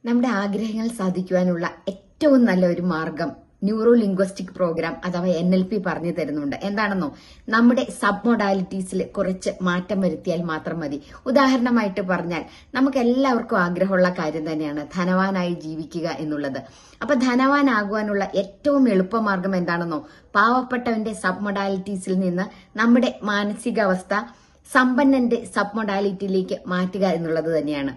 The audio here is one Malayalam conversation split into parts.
നമ്മുടെ ആഗ്രഹങ്ങൾ സാധിക്കുവാനുള്ള ഏറ്റവും നല്ല ഒരു മാർഗം ന്യൂറോ ലിംഗ്വിസ്റ്റിക് പ്രോഗ്രാം അഥവാ NLP പറഞ്ഞു തരുന്നുണ്ട്. എന്താണെന്നോ, നമ്മുടെ സബ് മൊഡാലിറ്റീസിൽ കുറച്ച് മാറ്റം വരുത്തിയാൽ മാത്രം മതി. ഉദാഹരണമായിട്ട് പറഞ്ഞാൽ നമുക്ക് എല്ലാവർക്കും ആഗ്രഹമുള്ള കാര്യം തന്നെയാണ് ധനവാനായി ജീവിക്കുക എന്നുള്ളത്. അപ്പൊ ധനവാനാകുവാനുള്ള ഏറ്റവും എളുപ്പമാർഗം എന്താണെന്നോ, പാവപ്പെട്ടവന്റെ സബ് മൊഡാലിറ്റീസിൽ നിന്ന് നമ്മുടെ മാനസികാവസ്ഥ സമ്പന്നന്റെ സബ് മൊഡാലിറ്റിയിലേക്ക് മാറ്റുക എന്നുള്ളത് തന്നെയാണ്.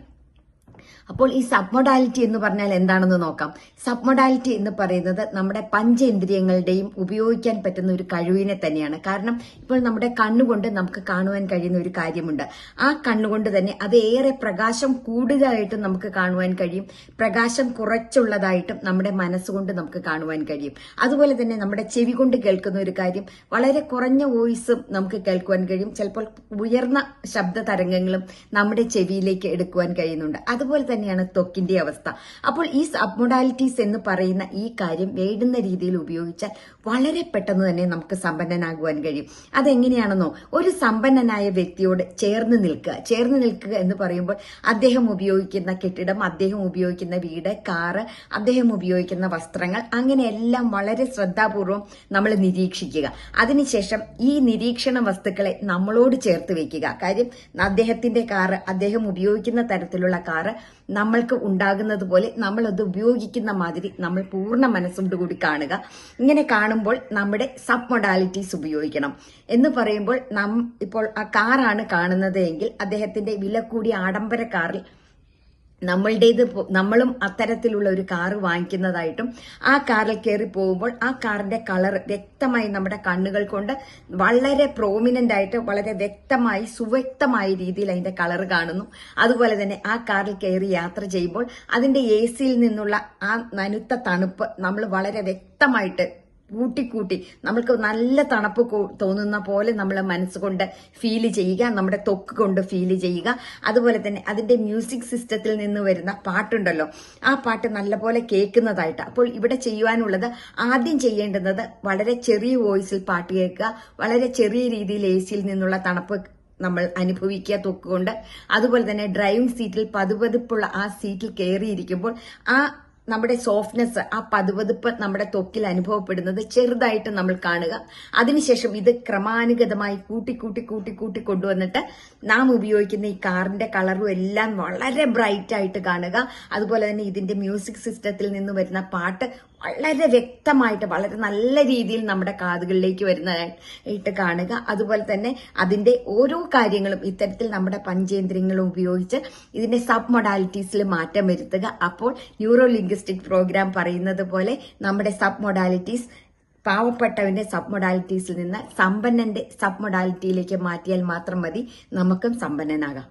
അപ്പോൾ ഈ സബ് മൊഡാലിറ്റി എന്ന് പറഞ്ഞാൽ എന്താണെന്ന് നോക്കാം. സബ് മൊഡാലിറ്റി എന്ന് പറയുന്നത് നമ്മുടെ പഞ്ചേന്ദ്രിയങ്ങളുടെയും ഉപയോഗിക്കാൻ പറ്റുന്ന ഒരു കഴിവിനെ തന്നെയാണ്. കാരണം ഇപ്പോൾ നമ്മുടെ കണ്ണുകൊണ്ട് നമുക്ക് കാണുവാൻ കഴിയുന്ന ഒരു കാര്യമുണ്ട്. ആ കണ്ണുകൊണ്ട് തന്നെ അത് ഏറെ പ്രകാശം കൂടുതലായിട്ടും നമുക്ക് കാണുവാൻ കഴിയും, പ്രകാശം കുറച്ചുള്ളതായിട്ടും നമ്മുടെ മനസ്സുകൊണ്ട് നമുക്ക് കാണുവാൻ കഴിയും. അതുപോലെ തന്നെ നമ്മുടെ ചെവി കൊണ്ട് കേൾക്കുന്ന ഒരു കാര്യം വളരെ കുറഞ്ഞ വോയിസും നമുക്ക് കേൾക്കുവാൻ കഴിയും. ചിലപ്പോൾ ഉയർന്ന ശബ്ദ തരംഗങ്ങളും നമ്മുടെ ചെവിയിലേക്ക് എടുക്കുവാൻ കഴിയുന്നുണ്ട്. അതുപോലെ തന്നെയാണ് ത്വക്കിന്റെ അവസ്ഥ. അപ്പോൾ ഈ സബ് മൊഡാലിറ്റീസ് എന്ന് പറയുന്ന ഈ കാര്യം വേണ്ടുന്ന രീതിയിൽ ഉപയോഗിച്ചാൽ വളരെ പെട്ടെന്ന് തന്നെ നമുക്ക് സമ്പന്നനാകുവാൻ കഴിയും. അതെങ്ങനെയാണെന്നോ, ഒരു സമ്പന്നനായ വ്യക്തിയോട് ചേർന്ന് നിൽക്കുക എന്ന് പറയുമ്പോൾ അദ്ദേഹം ഉപയോഗിക്കുന്ന കെട്ടിടം, അദ്ദേഹം ഉപയോഗിക്കുന്ന വീട്, കാറ്, അദ്ദേഹം ഉപയോഗിക്കുന്ന വസ്ത്രങ്ങൾ, അങ്ങനെയെല്ലാം വളരെ ശ്രദ്ധാപൂർവം നമ്മൾ നിരീക്ഷിക്കുക. അതിനുശേഷം ഈ നിരീക്ഷണ വസ്തുക്കളെ നമ്മളോട് ചേർത്ത് വെക്കുക. കാര്യം അദ്ദേഹത്തിന്റെ കാറ്, അദ്ദേഹം ഉപയോഗിക്കുന്ന തരത്തിലുള്ള കാറ് നമ്മൾക്ക് ഉണ്ടാകുന്നത് പോലെ നമ്മൾ അത് ഉപയോഗിക്കുന്ന മാതിരി നമ്മൾ പൂർണ്ണ മനസ്സോടുകൂടി കാണുക. ഇങ്ങനെ കാണുമ്പോൾ നമ്മുടെ സബ് മൊഡാലിറ്റീസ് ഉപയോഗിക്കണം. എന്ന് പറയുമ്പോൾ ഇപ്പോൾ ആ കാറാണ് കാണുന്നത് എങ്കിൽ അദ്ദേഹത്തിന്റെ വില കൂടിയ ആഡംബര കാറിൽ നമ്മളും അത്തരത്തിലുള്ള ഒരു കാറ് വാങ്ങിക്കുന്നതായിട്ടും ആ കാറിൽ കയറി പോകുമ്പോൾ ആ കാറിന്റെ കളർ വ്യക്തമായി നമ്മുടെ കണ്ണുകൾ കൊണ്ട് വളരെ പ്രോമിനന്റ് ആയിട്ട് വളരെ വ്യക്തമായി സുവ്യക്തമായ രീതിയിൽ അതിന്റെ കളർ കാണുന്നു. അതുപോലെ തന്നെ ആ കാറിൽ കയറി യാത്ര ചെയ്യുമ്പോൾ അതിന്റെ AC-യിൽ നിന്നുള്ള ആ നനുത്ത തണുപ്പ് നമ്മൾ വളരെ വ്യക്തമായിട്ട് കൂട്ടി നമ്മൾക്ക് നല്ല തണുപ്പ് തോന്നുന്ന പോലെ നമ്മൾ മനസ്സുകൊണ്ട് ഫീൽ ചെയ്യുക, നമ്മുടെ ത്വക്ക് കൊണ്ട് ഫീൽ ചെയ്യുക. അതുപോലെ തന്നെ അതിന്റെ മ്യൂസിക് സിസ്റ്റത്തിൽ നിന്ന് വരുന്ന പാട്ടുണ്ടല്ലോ, ആ പാട്ട് നല്ലപോലെ കേൾക്കുന്നതായിട്ട്. അപ്പോൾ ഇവിടെ ചെയ്യുവാനുള്ളത്, ആദ്യം ചെയ്യേണ്ടുന്നത് വളരെ ചെറിയ വോയിസിൽ പാട്ട് കേൾക്കുക, വളരെ ചെറിയ രീതിയിൽ AC-യിൽ നിന്നുള്ള തണുപ്പ് നമ്മൾ അനുഭവിക്കുക ത്വക്കുകൊണ്ട്. അതുപോലെ തന്നെ ഡ്രൈവിംഗ് സീറ്റിൽ പതുപതുപ്പുള്ള ആ സീറ്റിൽ കയറിയിരിക്കുമ്പോൾ ആ നമ്മുടെ സോഫ്റ്റ്നെസ്, ആ പതുപതുപ്പ് നമ്മുടെ ത്വക്കിൽ അനുഭവപ്പെടുന്നത് ചെറുതായിട്ട് നമ്മൾ കാണുക. അതിനുശേഷം ഇത് ക്രമാനുഗതമായി കൂട്ടി കൊണ്ടുവന്നിട്ട് നാം ഉപയോഗിക്കുന്ന ഈ കാറിന്റെ കളറും എല്ലാം വളരെ ബ്രൈറ്റ് ആയിട്ട് കാണുക. അതുപോലെ തന്നെ ഇതിന്റെ മ്യൂസിക് സിസ്റ്റത്തിൽ നിന്ന് വരുന്ന പാട്ട് വളരെ വ്യക്തമായിട്ട് വളരെ നല്ല രീതിയിൽ നമ്മുടെ കാതുകളിലേക്ക് വരുന്നതായിട്ട് കാണുക. അതുപോലെ തന്നെ അതിന്റെ ഓരോ കാര്യങ്ങളും ഇത്തരത്തിൽ നമ്മുടെ പഞ്ചേന്ദ്രിയങ്ങളും ഉപയോഗിച്ച് ഇതിന്റെ സബ് മൊഡാലിറ്റീസിൽ മാറ്റം വരുത്തുക. അപ്പോൾ ന്യൂറോ ലിംഗ്വിസ്റ്റിക് പ്രോഗ്രാം പറയുന്നത് പോലെ നമ്മുടെ സബ് മൊഡാലിറ്റീസ് പാവപ്പെട്ടവന്റെ സബ് മൊഡാലിറ്റീസിൽ നിന്ന് സമ്പന്നന്റെ സബ് മൊഡാലിറ്റിയിലേക്ക് മാറ്റിയാൽ മാത്രം മതി നമുക്കും സമ്പന്നനാകാം.